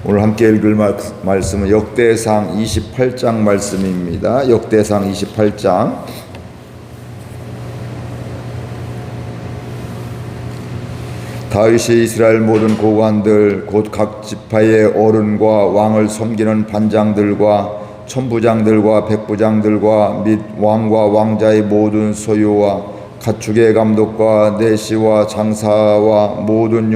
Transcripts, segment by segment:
오늘 함께 읽을 말씀은 역대상 28장 말씀입니다. 역대상 28장. 다윗이 이스라엘 모든 고관들 곧 각 지파의 어른과 왕을 섬기는 반장들과 천부장들과 백부장들과 및 왕과 왕자의 모든 소유와 가축의 감독과 내시와 장사와 모든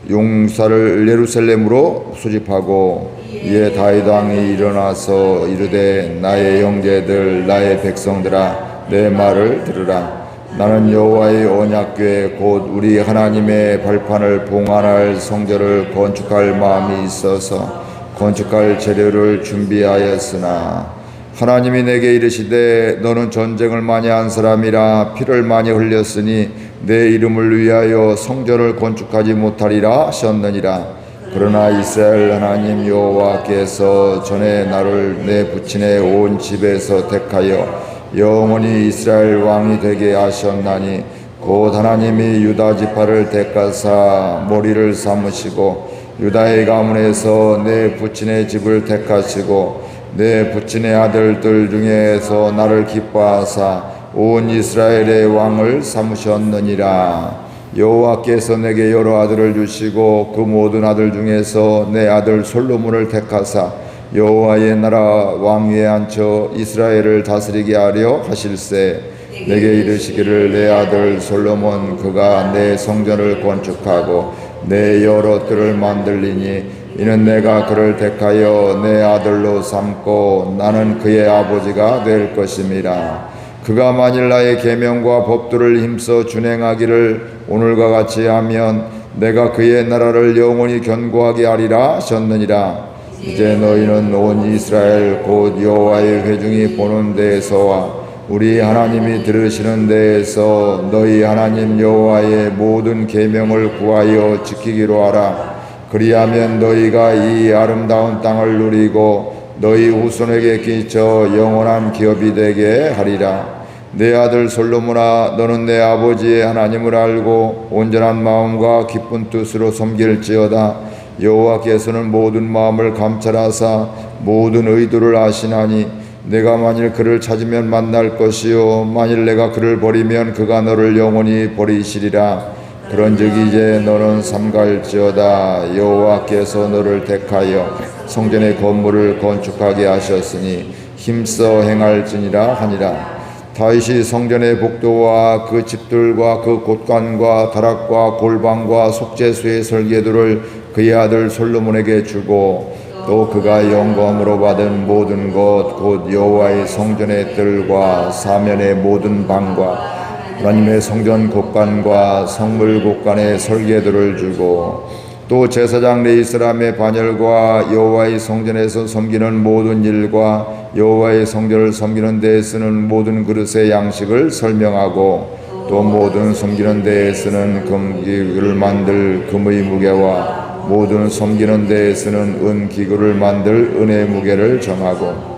용사를 예루살렘으로 소집하고 이에 다윗 왕이 일어나서 이르되 나의 형제들 나의 백성들아 내 말을 들으라. 나는 여호와의 언약궤 곧 우리 하나님의 발판을 봉안할 성전을 건축할 마음이 있어서 건축할 재료를 준비하였으나 하나님이 내게 이르시되 너는 전쟁을 많이 한 사람이라 피를 많이 흘렸으니 내 이름을 위하여 성전을 건축하지 못하리라 하셨느니라. 그러나 이스라엘 하나님 여호와께서 전에 나를 내 부친의 온 집에서 택하여 영원히 이스라엘 왕이 되게 하셨나니 곧 하나님이 유다 지파를 택하사 머리를 삼으시고 유다의 가문에서 내 부친의 집을 택하시고 내 부친의 아들들 중에서 나를 기뻐하사 온 이스라엘의 왕을 삼으셨느니라. 여호와께서 내게 여러 아들을 주시고 그 모든 아들 중에서 내 아들 솔로몬을 택하사 여호와의 나라 왕위에 앉혀 이스라엘을 다스리게 하려 하실세. 내게 이르시기를 내 아들 솔로몬 그가 내 성전을 건축하고 내 여러 뜰을 만들리니 이는 내가 그를 택하여 내 아들로 삼고 나는 그의 아버지가 될 것임이라. 그가 만일 나의 계명과 법도를 힘써 준행하기를 오늘과 같이 하면 내가 그의 나라를 영원히 견고하게 하리라 하셨느니라. 이제 너희는 온 이스라엘 곧 여호와의 회중이 보는 데에서와 우리 하나님이 들으시는 데에서 너희 하나님 여호와의 모든 계명을 구하여 지키기로 하라. 그리하면 너희가 이 아름다운 땅을 누리고 너희 후손에게 끼쳐 영원한 기업이 되게 하리라. 내 아들 솔로몬아 너는 내 아버지의 하나님을 알고 온전한 마음과 기쁜 뜻으로 섬길지어다. 여호와께서는 모든 마음을 감찰하사 모든 의도를 아시나니 내가 만일 그를 찾으면 만날 것이요 만일 내가 그를 버리면 그가 너를 영원히 버리시리라. 그런즉 이제 너는 삼가할지어다. 여호와께서 너를 택하여 성전의 건물을 건축하게 하셨으니 힘써 행할지니라 하니라. 다윗이 성전의 복도와 그 집들과 그 곳간과 다락과 골방과 속죄소의 설계도를 그의 아들 솔로몬에게 주고 또 그가 영광으로 받은 모든 것 곧 여호와의 성전의 뜰과 사면의 모든 방과 하나님의 성전 곳간과 성물 곳간의 설계도를 주고 또 제사장 레위 사람의 반열과 여호와의 성전에서 섬기는 모든 일과 여호와의 성전을 섬기는 데에 쓰는 모든 그릇의 양식을 설명하고 또 모든 섬기는 데에 쓰는 금기구를 만들 금의 무게와 모든 섬기는 데에 쓰는 은기구를 만들 은의 무게를 정하고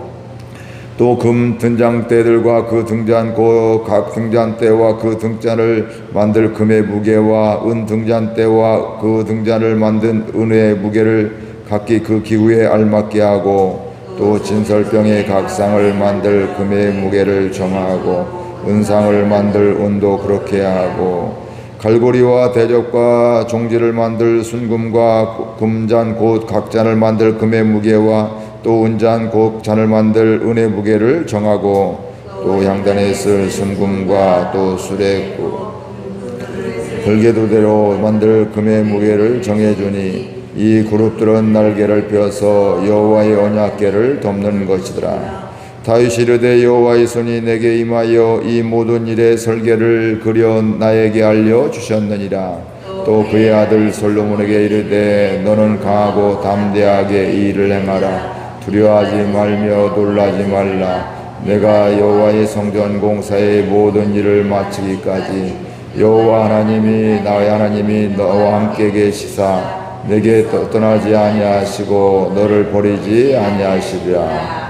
또 금 등잔대들과 그 등잔고 각 등잔대와 그 등잔을 만들 금의 무게와 은 등잔대와 그 등잔을 만든 은의 무게를 각기 그 기구에 알맞게 하고 또 진설병의 각 상을 만들 금의 무게를 정하고 은상을 만들 은도 그렇게 하고 갈고리와 대접과 종지를 만들 순금과 금잔 곧 각 잔을 만들 금의 무게와 또 은잔 곧 잔을 만들 은의 무게를 정하고 또 향단에 쓸 순금과 또 수레 걸개도대로 만들 금의 무게를 정해주니 이 그룹들은 날개를 펴서 여호와의 언약궤를 덮는 것이더라. 다윗이 이르되 여호와의 손이 내게 임하여 이 모든 일의 설계를 그려 나에게 알려주셨느니라. 또 그의 아들 솔로몬에게 이르되 너는 강하고 담대하게 이 일을 행하라. 두려워하지 말며 놀라지 말라. 내가 여호와의 성전 공사의 모든 일을 마치기까지 여호와 하나님이 나의 하나님이 너와 함께 계시사 내게 떠나지 아니하시고 너를 버리지 아니하시리라.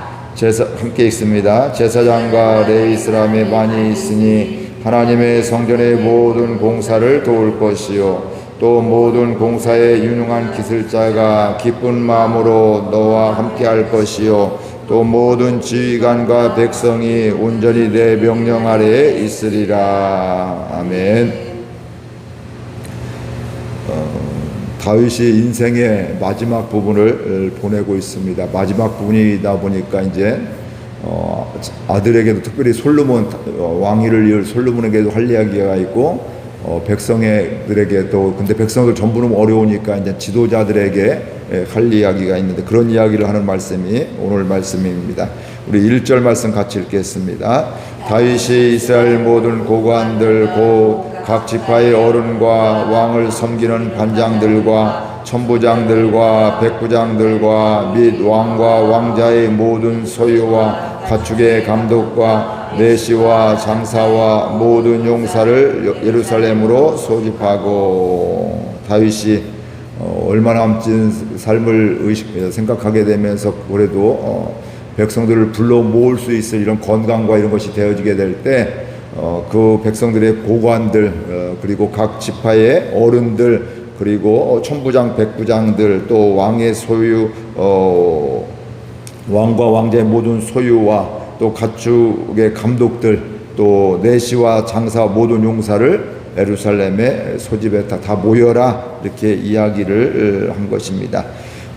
함께 읽습니다. 제사장과 레위 사람의 반이 있으니 하나님의 성전의 모든 공사를 도울 것이요 또 모든 공사에 유능한 기술자가 기쁜 마음으로 너와 함께할 것이요 또 모든 지휘관과 백성이 온전히 내 명령 아래에 있으리라. 아멘. 다윗이 인생의 마지막 부분을 보내고 있습니다. 마지막 부분이다 보니까 이제 아들에게도 특별히 솔로몬 왕위를 이을 솔로몬에게도 할 이야기가 있고 백성들에게도 근데 백성들 전부는 어려우니까 이제 지도자들에게 할 이야기가 있는데 그런 이야기를 하는 말씀이 오늘 말씀입니다. 우리 1절 말씀 같이 읽겠습니다. 다윗이 이스라엘 모든 고관들 곧 각 지파의 어른과 왕을 섬기는 관장들과 천부장들과 백부장들과 및 왕과 왕자의 모든 소유와 가축의 감독과 내시와 장사와 모든 용사를 예루살렘으로 소집하고 다윗이 얼마나 멋진 삶을 생각하게 되면서 그래도 백성들을 불러 모을 수 있을 이런 건강과 이런 것이 되어지게 될 때 그 백성들의 고관들 그리고 각 지파의 어른들 그리고 천부장 백부장들 또 왕의 소유 왕과 왕자의 모든 소유와 또 가축의 감독들 또 내시와 장사 모든 용사를 예루살렘에 소집해 다 모여라 이렇게 이야기를 한 것입니다.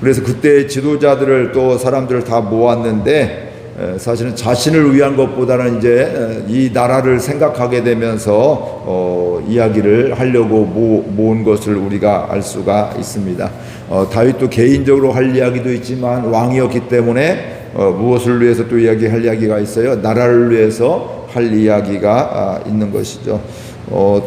그래서 그때 지도자들을 또 사람들을 다 모았는데 사실은 자신을 위한 것보다는 이제 이 나라를 생각하게 되면서 이야기를 하려고 모은 것을 우리가 알 수가 있습니다. 다윗도 개인적으로 할 이야기도 있지만 왕이었기 때문에 무엇을 위해서 또 이야기할 이야기가 있어요. 나라를 위해서 할 이야기가 있는 것이죠.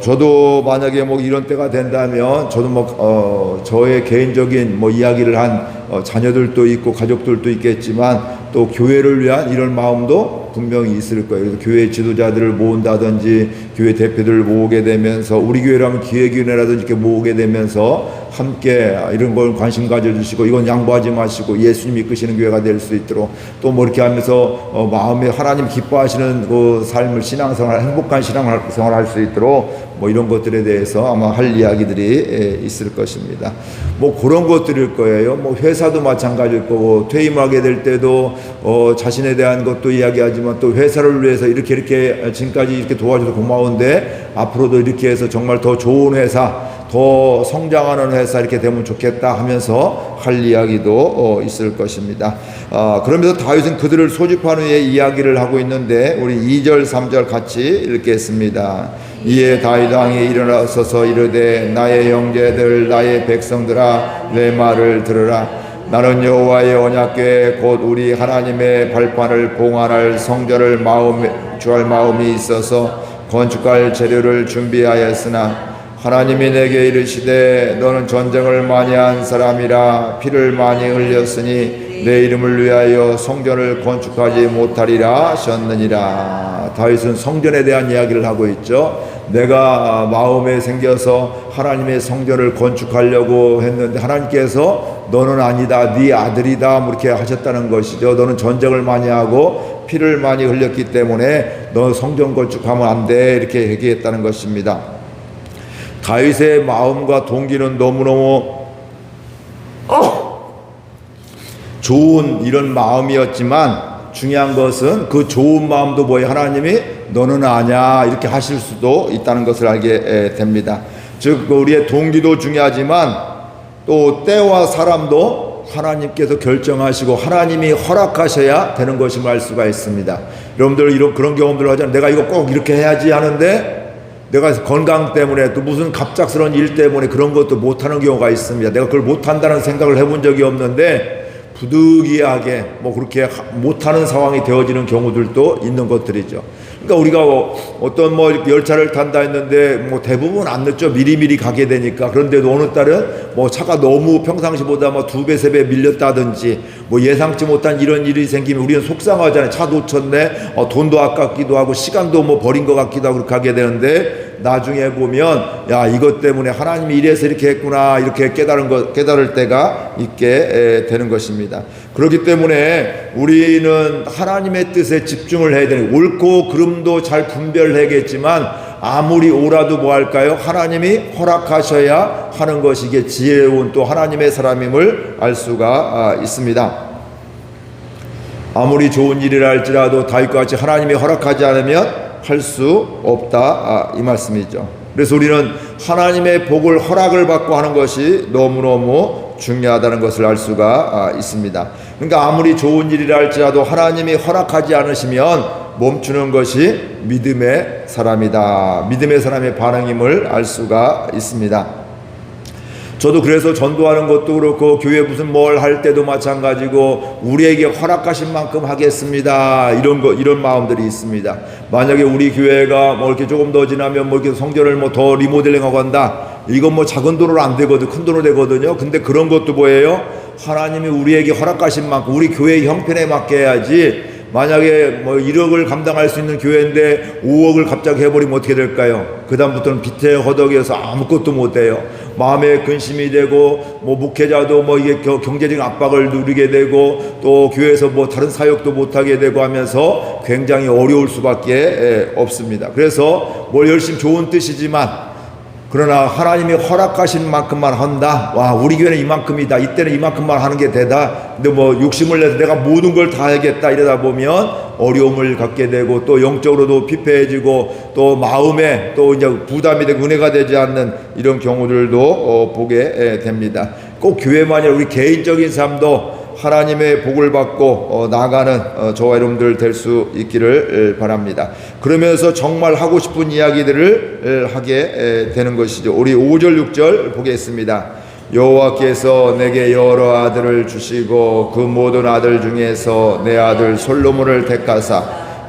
저도 만약에 뭐 이런 때가 된다면 저도 저의 개인적인 이야기를 한 자녀들도 있고 가족들도 있겠지만 또 교회를 위한 이런 마음도 분명히 있을 거예요. 그래서 교회 지도자들을 모은다든지 교회 대표들을 모으게 되면서 우리 교회라면 기획위원회라든지 이렇게 모으게 되면서 함께 이런 걸 관심 가져주시고 이건 양보하지 마시고 예수님 이끄시는 교회가 될 수 있도록 또 이렇게 하면서 마음에 하나님 기뻐하시는 그 삶을 신앙생활 행복한 신앙생활 할 수 있도록 이런 것들에 대해서 아마 할 이야기들이 있을 것입니다. 그런 것들일 거예요. 회사도 마찬가지일 거고 퇴임하게 될 때도 자신에 대한 것도 이야기하지만 또 회사를 위해서 이렇게 지금까지 이렇게 도와줘서 고마운데 앞으로도 이렇게 해서 정말 더 좋은 회사 더 성장하는 회사 이렇게 되면 좋겠다 하면서 할 이야기도 있을 것입니다. 그러면서 다윗은 그들을 소집한 후에 이야기를 하고 있는데 우리 2절 3절 같이 읽겠습니다. 이에 다윗 왕이 일어나서서 이르되 나의 형제들 나의 백성들아 내 말을 들으라. 나는 여호와의 언약궤 곧 우리 하나님의 발판을 봉헌할 성전을 주할 마음이 있어서 건축할 재료를 준비하였으나 하나님이 내게 이르시되 너는 전쟁을 많이 한 사람이라 피를 많이 흘렸으니 내 이름을 위하여 성전을 건축하지 못하리라 하셨느니라. 다윗은 성전에 대한 이야기를 하고 있죠. 내가 마음에 생겨서 하나님의 성전을 건축하려고 했는데 하나님께서 너는 아니다 네 아들이다 이렇게 하셨다는 것이죠. 너는 전쟁을 많이 하고 피를 많이 흘렸기 때문에 너 성전 건축하면 안 돼 이렇게 얘기했다는 것입니다. 다윗의 마음과 동기는 너무너무 좋은 이런 마음이었지만 중요한 것은 그 좋은 마음도 하나님이 너는 아냐 이렇게 하실 수도 있다는 것을 알게 됩니다. 즉 우리의 동기도 중요하지만 또 때와 사람도 하나님께서 결정하시고 하나님이 허락하셔야 되는 것임을 알 수가 있습니다. 여러분들 그런 경험들을 하잖아요. 내가 이거 꼭 이렇게 해야지 하는데 내가 건강 때문에 또 무슨 갑작스러운 일 때문에 그런 것도 못하는 경우가 있습니다. 내가 그걸 못한다는 생각을 해본 적이 없는데 부득이하게 그렇게 못하는 상황이 되어지는 경우들도 있는 것들이죠. 그러니까 우리가 어떤 열차를 탄다 했는데 대부분 안 늦죠. 미리미리 가게 되니까. 그런데도 어느 딸은 차가 너무 평상시보다 2배, 3배 밀렸다든지 예상치 못한 이런 일이 생기면 우리는 속상하잖아요. 차 놓쳤네. 돈도 아깝기도 하고 시간도 버린 것 같기도 하고 그렇게 하게 되는데 나중에 보면 야, 이것 때문에 하나님이 이래서 이렇게 했구나, 이렇게 깨달을 때가 있게 되는 것입니다. 그렇기 때문에 우리는 하나님의 뜻에 집중을 해야 되는, 옳고 그름도 잘 분별해야겠지만 아무리 오라도 뭐 할까요? 하나님이 허락하셔야 하는 것이 이게 지혜로운 또 하나님의 사람임을 알 수가 있습니다. 아무리 좋은 일이라 할지라도 다윗과 같이 하나님이 허락하지 않으면 할 수 없다, 이 말씀이죠. 그래서 우리는 하나님의 복을 허락을 받고 하는 것이 너무너무 중요하다는 것을 알 수가 있습니다. 그러니까 아무리 좋은 일이라 할지라도 하나님이 허락하지 않으시면 멈추는 것이 믿음의 사람이다, 믿음의 사람의 반응임을 알 수가 있습니다. 저도 그래서 전도하는 것도 그렇고 교회 무슨 뭘 할 때도 마찬가지고 우리에게 허락하신 만큼 하겠습니다, 이런 마음들이 있습니다. 만약에 우리 교회가 뭐 이렇게 조금 더 지나면 뭐 이렇게 성전을 뭐 더 리모델링하고 한다, 이건 뭐 작은 돈으로 안 되거든, 큰 돈으로 되거든요. 근데 그런 것도 뭐예요? 하나님이 우리에게 허락하신 만큼 우리 교회의 형편에 맞게 해야지. 만약에 뭐 1억을 감당할 수 있는 교회인데 5억을 갑자기 해버리면 어떻게 될까요? 그 다음부터는 빚에 허덕여서 아무것도 못해요. 마음에 근심이 되고 뭐 목회자도 뭐 이게 경제적인 압박을 누리게 되고 또 교회에서 뭐 다른 사역도 못하게 되고 하면서 굉장히 어려울 수밖에 없습니다. 그래서 뭘 열심히 좋은 뜻이지만 그러나 하나님이 허락하신 만큼만 한다. 와, 우리 교회는 이만큼이다, 이때는 이만큼만 하는 게 되다. 근데 뭐 욕심을 내서 내가 모든 걸 다 해야겠다 이러다 보면 어려움을 갖게 되고 또 영적으로도 피폐해지고 또 마음에 또 이제 부담이 되고 은혜가 되지 않는 이런 경우들도 보게 됩니다. 꼭 교회만이 아니라 우리 개인적인 삶도 하나님의 복을 받고 나아가는 저와 여러분들 될 수 있기를 바랍니다. 그러면서 정말 하고 싶은 이야기들을 하게 되는 것이죠. 우리 5절 6절 보겠습니다. 여호와께서 내게 여러 아들을 주시고 그 모든 아들 중에서 내 아들 솔로몬을 택하사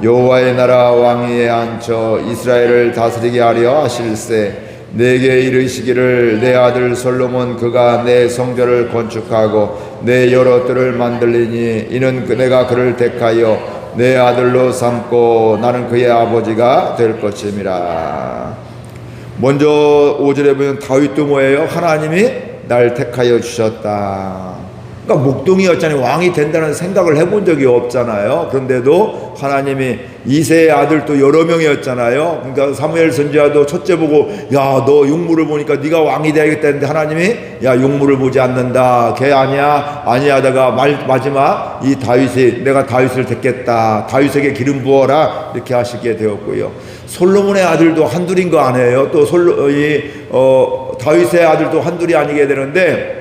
여호와의 나라 왕위에 앉혀 이스라엘을 다스리게 하려 하실세. 내게 이르시기를 내 아들 솔로몬 그가 내 성전을 건축하고 내 여러 뜰을 만들리니 이는 내가 그를 택하여 내 아들로 삼고 나는 그의 아버지가 될 것임이라. 먼저 5절에 보면 다윗도 뭐예요? 하나님이 날 택하여 주셨다. 그러니까 목동이었잖아요. 왕이 된다는 생각을 해본 적이 없잖아요. 그런데도 하나님이 이새의 아들도 여러 명이었잖아요. 그러니까 사무엘 선지자도 첫째 보고 야, 너 용물을 보니까 네가 왕이 되야겠다 했는데 하나님이 야, 용물을 보지 않는다, 걔 아니야 하다가 마지막 이 다윗이 내가 다윗을 택겠다, 다윗에게 기름 부어라 이렇게 하시게 되었고요. 솔로몬의 아들도 한둘인 거 아니에요. 또 다윗의 아들도 한둘이 아니게 되는데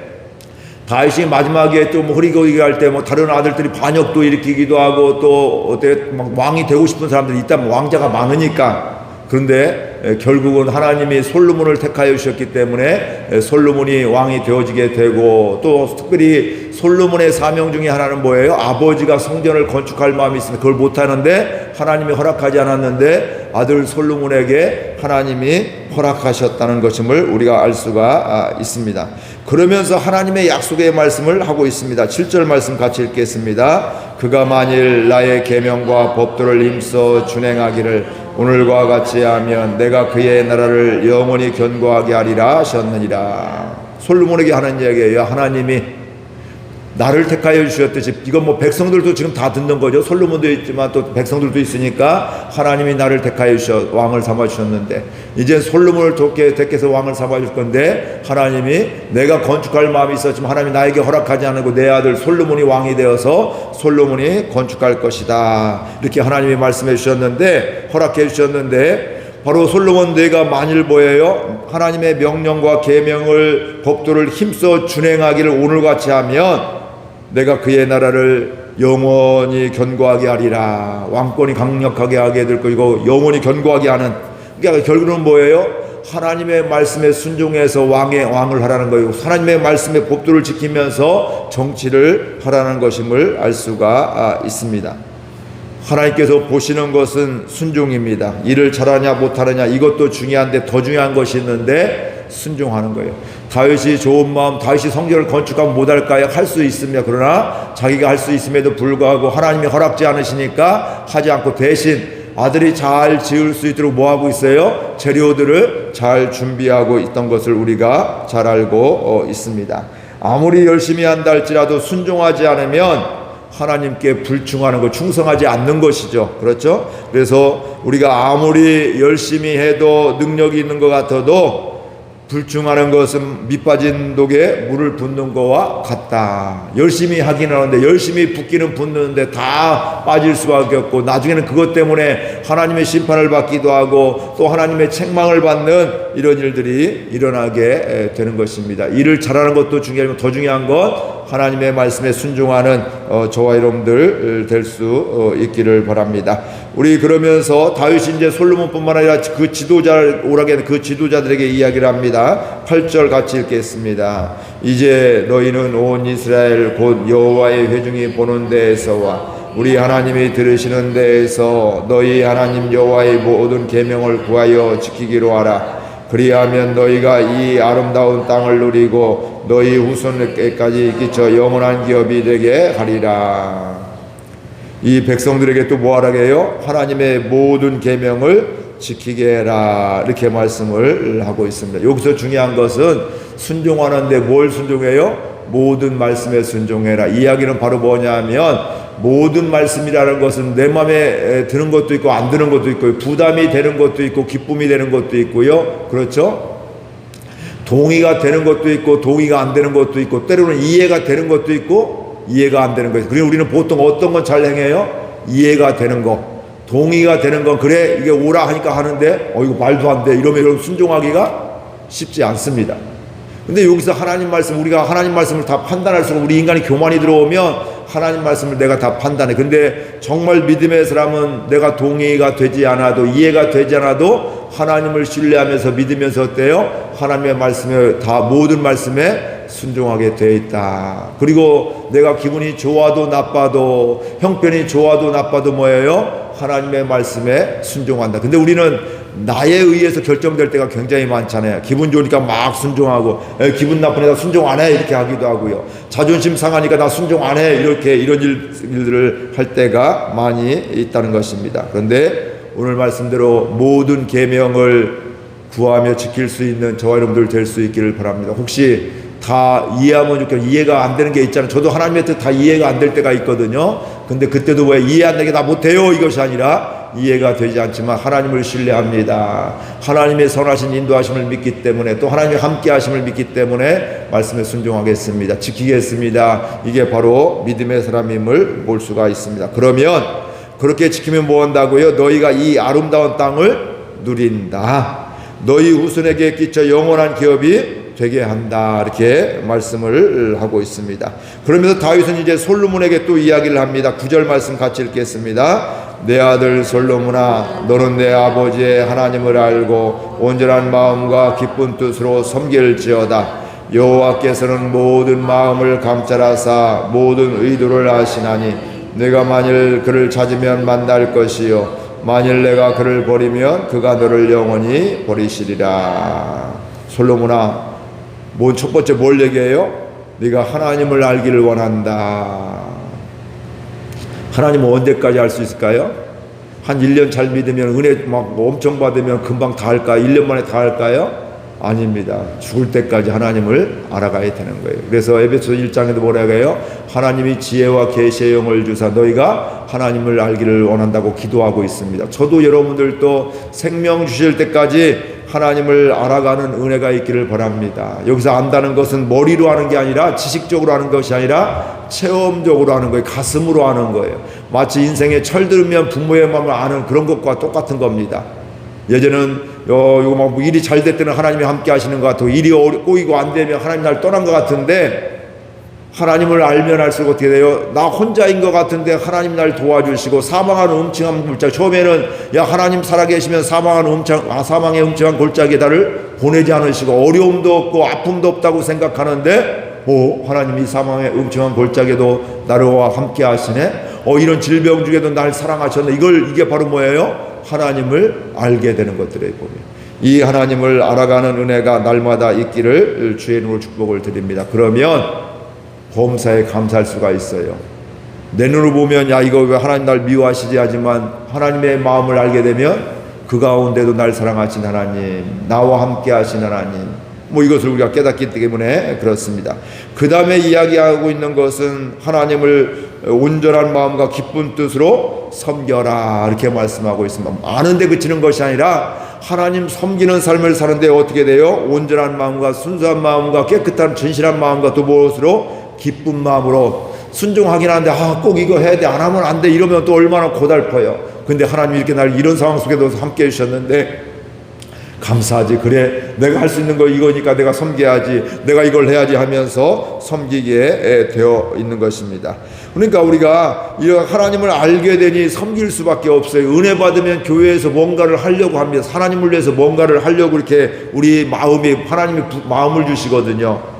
다윗이 마지막에 또 뭐 흐리고이게 할 때 뭐 다른 아들들이 반역도 일으키기도 하고 또 어때 막 왕이 되고 싶은 사람들이 있다면 왕자가 많으니까. 그런데 결국은 하나님이 솔로몬을 택하여 주셨기 때문에 솔로몬이 왕이 되어지게 되고 또 특별히 솔로몬의 사명 중에 하나는 뭐예요? 아버지가 성전을 건축할 마음이 있으면 그걸 못하는데 하나님이 허락하지 않았는데 아들 솔로몬에게 하나님이 허락하셨다는 것임을 우리가 알 수가 있습니다. 그러면서 하나님의 약속의 말씀을 하고 있습니다. 7절 말씀 같이 읽겠습니다. 그가 만일 나의 계명과 법도를 힘써 준행하기를 오늘과 같이 하면 내가 그의 나라를 영원히 견고하게 하리라 하셨느니라. 솔로몬에게 하는 이야기예요. 하나님이 나를 택하여 주셨듯이, 이건 뭐 백성들도 지금 다 듣는 거죠. 솔로몬도 있지만 또 백성들도 있으니까 하나님이 나를 택하여 주셔 왕을 삼아 주셨는데 이제 솔로몬을 택해서 왕을 삼아 줄 건데 하나님이 내가 건축할 마음이 있었지만 하나님이 나에게 허락하지 않고 내 아들 솔로몬이 왕이 되어서 솔로몬이 건축할 것이다 이렇게 하나님이 말씀해 주셨는데, 허락해 주셨는데 바로 솔로몬 내가 만일 뭐예요? 하나님의 명령과 계명을 법도를 힘써 준행하기를 오늘같이 하면 내가 그의 나라를 영원히 견고하게 하리라. 왕권이 강력하게 하게 될 것이고 영원히 견고하게 하는, 그러니까 결국은 뭐예요? 하나님의 말씀에 순종해서 왕을 하라는 거예요. 하나님의 말씀의 법도를 지키면서 정치를 하라는 것임을 알 수가 있습니다. 하나님께서 보시는 것은 순종입니다. 일을 잘하냐 못하느냐 이것도 중요한데 더 중요한 것이 있는데 순종하는 거예요. 다윗이 좋은 마음, 다윗이 성전을 건축하면 못할까요? 할 수 있습니다. 그러나 자기가 할 수 있음에도 불구하고 하나님이 허락지 않으시니까 하지 않고 대신 아들이 잘 지을 수 있도록 뭐하고 있어요? 재료들을 잘 준비하고 있던 것을 우리가 잘 알고 있습니다. 아무리 열심히 한다 할지라도 순종하지 않으면 하나님께 불충하는 것, 충성하지 않는 것이죠. 그렇죠? 그래서 우리가 아무리 열심히 해도 능력이 있는 것 같아도 불충하는 것은 밑빠진 독에 물을 붓는 거와 같다. 열심히 하긴 하는데, 열심히 붓기는 붓는데 다 빠질 수밖에 없고, 나중에는 그것 때문에 하나님의 심판을 받기도 하고 또 하나님의 책망을 받는 이런 일들이 일어나게 되는 것입니다. 일을 잘하는 것도 중요하지만 더 중요한 건 하나님의 말씀에 순종하는 저와 여러분들 될 수 있기를 바랍니다. 우리 그러면서 다윗이 이제 솔로몬뿐만 아니라 그 지도자들에게 이야기를 합니다. 8절 같이 읽겠습니다. 이제 너희는 온 이스라엘 곧 여호와의 회중이 보는 데에서와 우리 하나님이 들으시는 데에서 너희 하나님 여호와의 모든 계명을 구하여 지키기로 하라. 그리하면 너희가 이 아름다운 땅을 누리고 너희 후손에게까지 끼쳐 영원한 기업이 되게 하리라. 이 백성들에게 또 뭐하라고 해요? 하나님의 모든 계명을 지키게 해라, 이렇게 말씀을 하고 있습니다. 여기서 중요한 것은 순종하는데 뭘 순종해요? 모든 말씀에 순종해라. 이야기는 바로 뭐냐면, 모든 말씀이라는 것은 내 마음에 드는 것도 있고 안 드는 것도 있고, 부담이 되는 것도 있고 기쁨이 되는 것도 있고요. 그렇죠? 동의가 되는 것도 있고 동의가 안 되는 것도 있고, 때로는 이해가 되는 것도 있고 이해가 안 되는 거예요. 그리고 우리는 보통 어떤 건 잘 행해요? 이해가 되는 거, 동의가 되는 건 그래 이게 오라 하니까 하는데 이거 말도 안 돼 이러면 여러분 순종하기가 쉽지 않습니다. 근데 여기서 하나님 말씀, 우리가 하나님 말씀을 다 판단할 수가, 우리 인간이 교만이 들어오면 하나님 말씀을 내가 다 판단해. 근데 정말 믿음의 사람은 내가 동의가 되지 않아도 이해가 되지 않아도 하나님을 신뢰하면서 믿으면서 어때요? 하나님의 말씀에 다 모든 말씀에 순종하게 돼 있다. 그리고 내가 기분이 좋아도 나빠도, 형편이 좋아도 나빠도 뭐예요? 하나님의 말씀에 순종한다. 근데 우리는 나에 의해서 결정될 때가 굉장히 많잖아요. 기분 좋으니까 막 순종하고, 기분 나쁘니까 순종 안 해 이렇게 하기도 하고요. 자존심 상하니까 나 순종 안 해 이렇게 이런 일들을 할 때가 많이 있다는 것입니다. 그런데 오늘 말씀대로 모든 계명을 구하며 지킬 수 있는 저와 여러분들 될 수 있기를 바랍니다. 혹시 다 이해하면 좋겠고 이해가 안 되는 게 있잖아요. 저도 하나님의 뜻 다 이해가 안 될 때가 있거든요. 근데 그때도 왜 이해 안 되게 나 못해요 이것이 아니라, 이해가 되지 않지만 하나님을 신뢰합니다. 하나님의 선하신 인도하심을 믿기 때문에, 또 하나님의 함께 하심을 믿기 때문에 말씀에 순종하겠습니다. 지키겠습니다. 이게 바로 믿음의 사람임을 볼 수가 있습니다. 그러면 그렇게 지키면 뭐 한다고요? 너희가 이 아름다운 땅을 누린다. 너희 후손에게 끼쳐 영원한 기업이 되게 한다. 이렇게 말씀을 하고 있습니다. 그러면서 다윗은 이제 솔로몬에게 또 이야기를 합니다. 9절 말씀 같이 읽겠습니다. 내 아들 솔로몬아, 너는 내 아버지의 하나님을 알고 온전한 마음과 기쁜 뜻으로 섬길지어다. 여호와께서는 모든 마음을 감찰하사 모든 의도를 아시나니 내가 만일 그를 찾으면 만날 것이요 만일 내가 그를 버리면 그가 너를 영원히 버리시리라. 솔로몬아, 첫 번째 뭘 얘기해요? 네가 하나님을 알기를 원한다. 하나님은 언제까지 알 수 있을까요? 한 1년 잘 믿으면, 은혜 막 엄청 받으면 금방 다 할까요? 1년 만에 다 할까요? 아닙니다. 죽을 때까지 하나님을 알아가야 되는 거예요. 그래서 에베소 1장에도 뭐라고 해요? 하나님이 지혜와 계시의 영을 주사 너희가 하나님을 알기를 원한다고 기도하고 있습니다. 저도 여러분들도 생명 주실 때까지 하나님을 알아가는 은혜가 있기를 바랍니다. 여기서 안다는 것은 머리로 하는 게 아니라, 지식적으로 하는 것이 아니라 체험적으로 하는 거예요. 가슴으로 하는 거예요. 마치 인생에 철들으면 부모의 마음을 아는 그런 것과 똑같은 겁니다. 예전에는 이거 막 일이 잘 될 때는 하나님이 함께 하시는 것 같고, 일이 꼬이고 안 되면 하나님 날 떠난 것 같은데, 하나님을 알면 알수록 어떻게 돼요? 나 혼자인 것 같은데 하나님 날 도와주시고, 사망하는 음침한 골짜기, 처음에는 야 하나님 살아계시면 사망의 음침한 골짜기에 나를 보내지 않으시고, 어려움도 없고 아픔도 없다고 생각하는데 하나님이 사망의 음침한 골짜기에도 나와 함께 하시네. 이런 질병 중에도 날 사랑하셨네. 이게 바로 뭐예요? 하나님을 알게 되는 것들에 보면, 이 하나님을 알아가는 은혜가 날마다 있기를 주의 이름으로 축복을 드립니다. 그러면 범사에 감사할 수가 있어요. 내 눈으로 보면 야 이거 왜 하나님 날 미워하시지 하지만 하나님의 마음을 알게 되면 그 가운데도 날 사랑하신 하나님, 나와 함께 하신 하나님, 이것을 우리가 깨닫기 때문에 그렇습니다. 그 다음에 이야기하고 있는 것은 하나님을 온전한 마음과 기쁜 뜻으로 섬겨라 이렇게 말씀하고 있습니다. 아는데 그치는 것이 아니라 하나님 섬기는 삶을 사는데 어떻게 돼요? 온전한 마음과 순수한 마음과 깨끗한 진실한 마음과 또 무엇으로? 기쁜 마음으로. 순종하긴 하는데 꼭 이거 해야 돼, 안 하면 안 돼 이러면 또 얼마나 고달퍼요. 근데 하나님이 이렇게 날 이런 상황 속에도 함께 해주셨는데 감사하지. 그래 내가 할 수 있는 거 이거니까 내가 섬겨야지, 내가 이걸 해야지 하면서 섬기게 되어 있는 것입니다. 그러니까 우리가 하나님을 알게 되니 섬길 수밖에 없어요. 은혜 받으면 교회에서 뭔가를 하려고 합니다. 하나님을 위해서 뭔가를 하려고 이렇게 우리 마음이, 하나님이 마음을 주시거든요.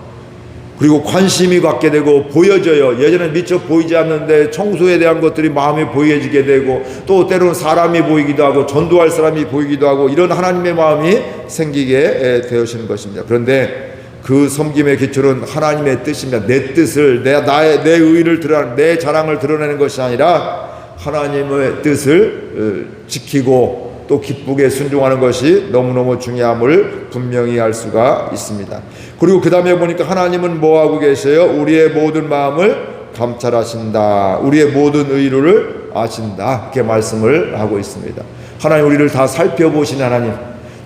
그리고 관심이 갖게 되고 보여져요. 예전에 미처 보이지 않는데 청소에 대한 것들이 마음이 보여지게 되고 또 때로는 사람이 보이기도 하고 전도할 사람이 보이기도 하고 이런 하나님의 마음이 생기게 되어지는 것입니다. 그런데 그 섬김의 기초는 하나님의 뜻입니다. 내 뜻을, 내 의를 드러내는, 내 자랑을 드러내는 것이 아니라 하나님의 뜻을 지키고 또 기쁘게 순종하는 것이 너무너무 중요함을 분명히 알 수가 있습니다. 그리고 그 다음에 보니까 하나님은 뭐하고 계세요? 우리의 모든 마음을 감찰하신다. 우리의 모든 의로를 아신다. 이렇게 말씀을 하고 있습니다. 하나님 우리를 다 살펴보신 하나님,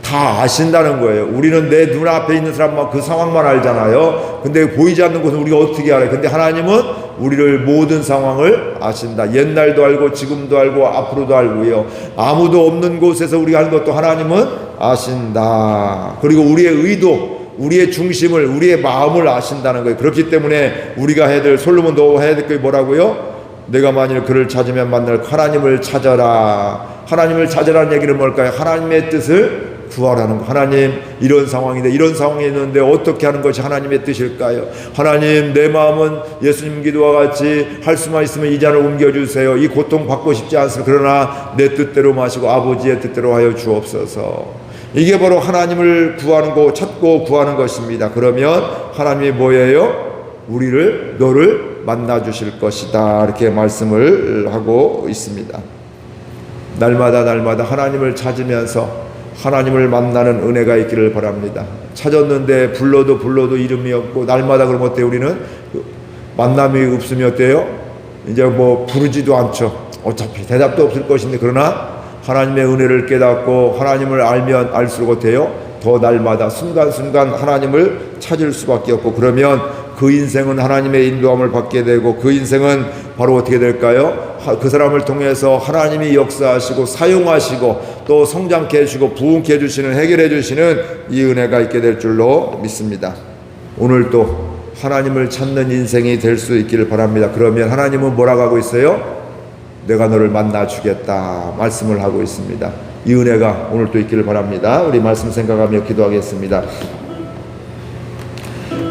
다 아신다는 거예요. 우리는 내 눈앞에 있는 사람만 그 상황만 알잖아요. 근데 보이지 않는 것은 우리가 어떻게 알아요? 근데 하나님은 우리를 모든 상황을 아신다. 옛날도 알고 지금도 알고 앞으로도 알고요. 아무도 없는 곳에서 우리가 하는 것도 하나님은 아신다. 그리고 우리의 의도, 우리의 중심을, 우리의 마음을 아신다는 거예요. 그렇기 때문에 우리가 해야 될, 솔로몬도 해야 될 게 뭐라고요? 내가 만일 그를 찾으면 만날 하나님을 찾아라. 하나님을 찾으라는 얘기는 뭘까요? 하나님의 뜻을 구하라는 거. 하나님 이런 상황인데, 이런 상황에 있는데 어떻게 하는 것이 하나님의 뜻일까요? 하나님 내 마음은 예수님 기도와 같이 할 수만 있으면 이 잔을 옮겨주세요. 이 고통 받고 싶지 않습니다. 그러나 내 뜻대로 마시고 아버지의 뜻대로 하여 주옵소서. 이게 바로 하나님을 구하는 거, 찾고 구하는 것입니다. 그러면 하나님이 뭐예요? 우리를, 너를 만나 주실 것이다. 이렇게 말씀을 하고 있습니다. 날마다 하나님을 찾으면서 하나님을 만나는 은혜가 있기를 바랍니다. 찾았는데 불러도 이름이 없고 날마다 그럼 어때요? 우리는 만남이 없으면 어때요? 이제 부르지도 않죠. 어차피 대답도 없을 것인데, 그러나 하나님의 은혜를 깨닫고 하나님을 알면 알수록 어때요? 더 날마다 순간순간 하나님을 찾을 수밖에 없고, 그러면 그 인생은 하나님의 인도함을 받게 되고 그 인생은 바로 어떻게 될까요? 그 사람을 통해서 하나님이 역사하시고 사용하시고 또 성장케 해주시고 부흥케 해주시는, 해결해 주시는 이 은혜가 있게 될 줄로 믿습니다. 오늘도 하나님을 찾는 인생이 될 수 있기를 바랍니다. 그러면 하나님은 뭐라고 하고 있어요? 내가 너를 만나 주겠다 말씀을 하고 있습니다. 이 은혜가 오늘 또 있기를 바랍니다. 우리 말씀 생각하며 기도하겠습니다.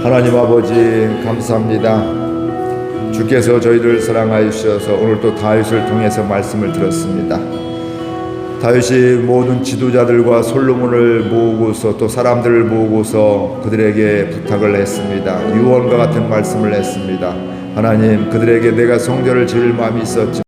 하나님 아버지 감사합니다. 주께서 저희를 사랑하여 주셔서 오늘 또 다윗을 통해서 말씀을 들었습니다. 다윗이 모든 지도자들과 솔로몬을 모으고서 또 사람들을 모으고서 그들에게 부탁을 했습니다. 유언과 같은 말씀을 했습니다. 하나님, 그들에게 내가 성전을 지을 마음이 있었지만